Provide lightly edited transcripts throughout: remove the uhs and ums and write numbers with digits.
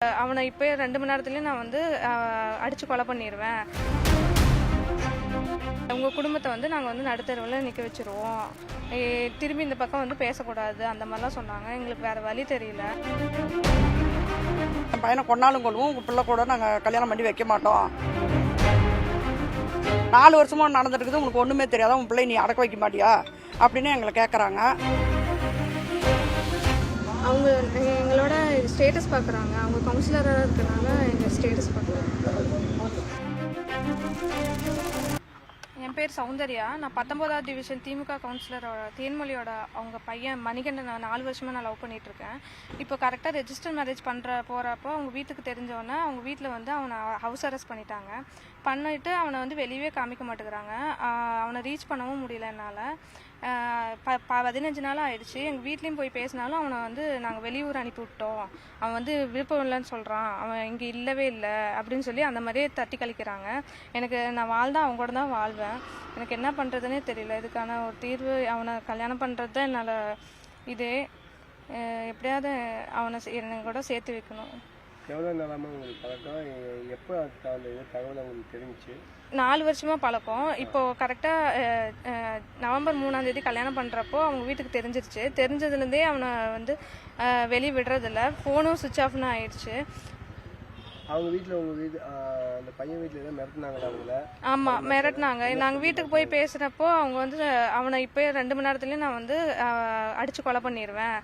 அவனை இப்போயே 2 மணி நேரத்துலேயே நான் வந்து அடித்து கொலை பண்ணிடுவேன். உங்கள் குடும்பத்தை வந்து நாங்கள் வந்து நடுத்தருவில் நிற்க வச்சுருவோம், திரும்பி இந்த பக்கம் வந்து பேசக்கூடாது அந்த மாதிரிலாம் சொன்னாங்க. எங்களுக்கு வேறு வழி தெரியல. என் பையனை கொண்டாலும் கொள்வோம், உங்கள் பிள்ளை கூட நாங்கள் கல்யாணம் பண்ணி வைக்க மாட்டோம். 4 வருஷமாக நடந்துருக்குது, உங்களுக்கு ஒன்றுமே தெரியாதா, உன் பிள்ளை நீ அடக்க வைக்க மாட்டியா அப்படின்னு எங்களை கேட்குறாங்க. அவங்க எங்களோட ஸ்டேட்டஸ் பார்க்குறாங்க. அவங்க கவுன்சிலராக இருக்கிறனால எங்கள் ஸ்டேட்டஸ் பார்க்குறாங்க. என் பேர் சௌந்தர்யா. நான் 19வது டிவிஷன் திமுக கவுன்சிலரோட தேன்மொழியோட அவங்க பையன் மணிகண்டன் 4 வருஷமாக நான் லவ் பண்ணிகிட்ருக்கேன். இப்போ கரெக்டாக ரெஜிஸ்டர் மேரேஜ் போகிறப்போ அவங்க வீட்டுக்கு தெரிஞ்சோன்னே அவங்க வீட்டில் வந்து அவனை ஹவுஸ் அரெஸ்ட் பண்ணிவிட்டு அவனை வந்து வெளியவே காமிக்க மாட்டேங்கிறாங்க. அவனை ரீச் பண்ணவும் முடியல என்னால். 15 நாள் ஆயிடுச்சு. எங்கள் வீட்லேயும் போய் பேசினாலும் அவனை வந்து நாங்கள் வெளியூர் அனுப்பி விட்டோம், அவன் வந்து விருப்பம் இல்லைன்னு சொல்கிறான், அவன் இங்கே இல்லவே இல்லை அப்படின்னு சொல்லி அந்த மாதிரியே தட்டி கழிக்கிறாங்க. நான் வாழ்தான் அவங்க கூட தான் வாழ்வேன். எனக்கு என்ன பண்ணுறதுனே தெரியல. இதுக்கான ஒரு தீர்வு, அவனை கல்யாணம் பண்ணுறது தான் என்னால். இதே எப்படியாவது அவனை என்னை கூட சேர்த்து வைக்கணும். எவ்வளோ நாளாமல் உங்களுக்கு பழக்கம்? எப்போ அந்த தகவல் உங்களுக்கு தெரிஞ்சிச்சு? 4 வருஷமாக பழக்கம். இப்போது கரெக்டாக நவம்பர் 3ஆம் தேதி கல்யாணம் பண்ணுறப்போ அவங்க வீட்டுக்கு தெரிஞ்சிருச்சு. தெரிஞ்சதுலேருந்தே அவனை வந்து வெளியே விடுறதில்ல. ஃபோனும் சுவிட்ச் ஆஃப்னு ஆயிடுச்சு. அவங்க வீட்டில் அந்த பையன் வீட்டில் எதாவது மிரட்டினாங்களா அவங்கள? ஆமாம், மிரட்டினாங்க. நாங்கள் வீட்டுக்கு போய் பேசுகிறப்போ அவங்க வந்து அவனை இப்போயே 2 மணி நேரத்துலேயே நான் வந்து அடித்து கொலை பண்ணிடுவேன்,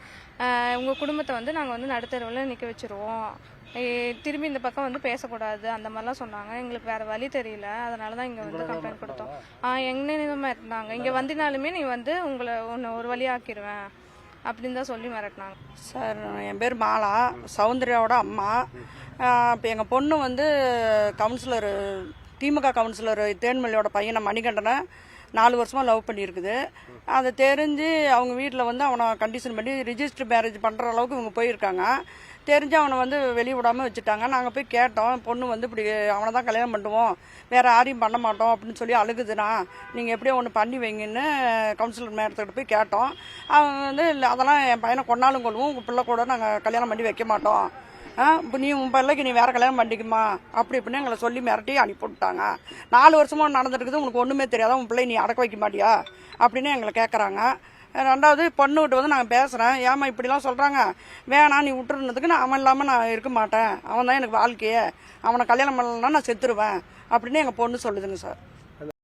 உங்கள் குடும்பத்தை வந்து நாங்கள் வந்து நடுத்தருவில் நிற்க வச்சுருவோம், திரும்பி இந்த பக்கம் வந்து பேசக்கூடாது அந்த மாதிரிலாம் சொன்னாங்க. எங்களுக்கு வேறு வழி தெரியல. அதனால தான் இங்கே வந்து கம்ப்ளைண்ட் கொடுத்தோம். எங்கே மிரட்டினாங்க, இங்கே வந்தினாலுமே நீ வந்து உன்னை ஒரு வழியாக்கிடுவேன் அப்படின்னு தான் சொல்லி மிரட்டினாங்க. சார், என் பேர் மாலா, சௌந்தர்யாவோட அம்மா. இப்போ எங்கள் பொண்ணு வந்து கவுன்சிலர், திமுக கவுன்சிலர் தேன்மொழியோட பையனை மணிகண்டனை 4 வருஷமாக லவ் பண்ணியிருக்குது. அதை தெரிஞ்சு அவங்க வீட்டில் வந்து அவனை கண்டிஷன் பண்ணி ரிஜிஸ்டர் மேரேஜ் பண்ணுற அளவுக்கு இவங்க போயிருக்காங்க. தெரிஞ்சு அவனை வந்து வெளியே விடாமல் வச்சுட்டாங்க. நாங்கள் போய் கேட்டோம், பொண்ணு வந்து இப்படி அவனை தான் கல்யாணம் பண்ணுவோம், வேறு யாரையும் பண்ண மாட்டோம் அப்படின்னு சொல்லி அழுகுதுண்ணா, நீங்கள் எப்படியோ ஒன்று பண்ணி வைங்கன்னு கவுன்சிலர் மேடத்துக்கிட்ட போய் கேட்டோம். அவங்க வந்து இல்லை, அதெல்லாம் என் பையனை கொண்டாலும் கொள்வோம், உங்கள் பிள்ளை கூட நாங்கள் கல்யாணம் பண்ணி வைக்க மாட்டோம், இப்போ நீ உன் பிள்ளைக்கு நீ வேறு கல்யாணம் பண்ணிக்குமா அப்படி இப்படின்னு எங்களை சொல்லி மிரட்டி அனுப்பிவிட்டாங்க. 4 வருஷமாக நடந்துருக்குது, உங்களுக்கு ஒன்றுமே தெரியாதா, உன் பிள்ளை நீ அடக்க வைக்க மாட்டியா அப்படின்னு எங்களை கேட்குறாங்க. 2வது பொண்ணுகிட்ட வந்து நாங்கள் பேசுகிறேன், ஏமா இப்படிலாம் சொல்கிறாங்க, வேணாம் நீ விட்டுருந்ததுக்கு நான் அவன் இல்லாமல் நான் இருக்க மாட்டேன், அவன் தான் எனக்கு வாழ்க்கையே, அவனை கல்யாணம் பண்ணலன்னா நான் செத்துருவேன் அப்படின்னு எங்கள் பொண்ணு சொல்லுதுங்க சார்.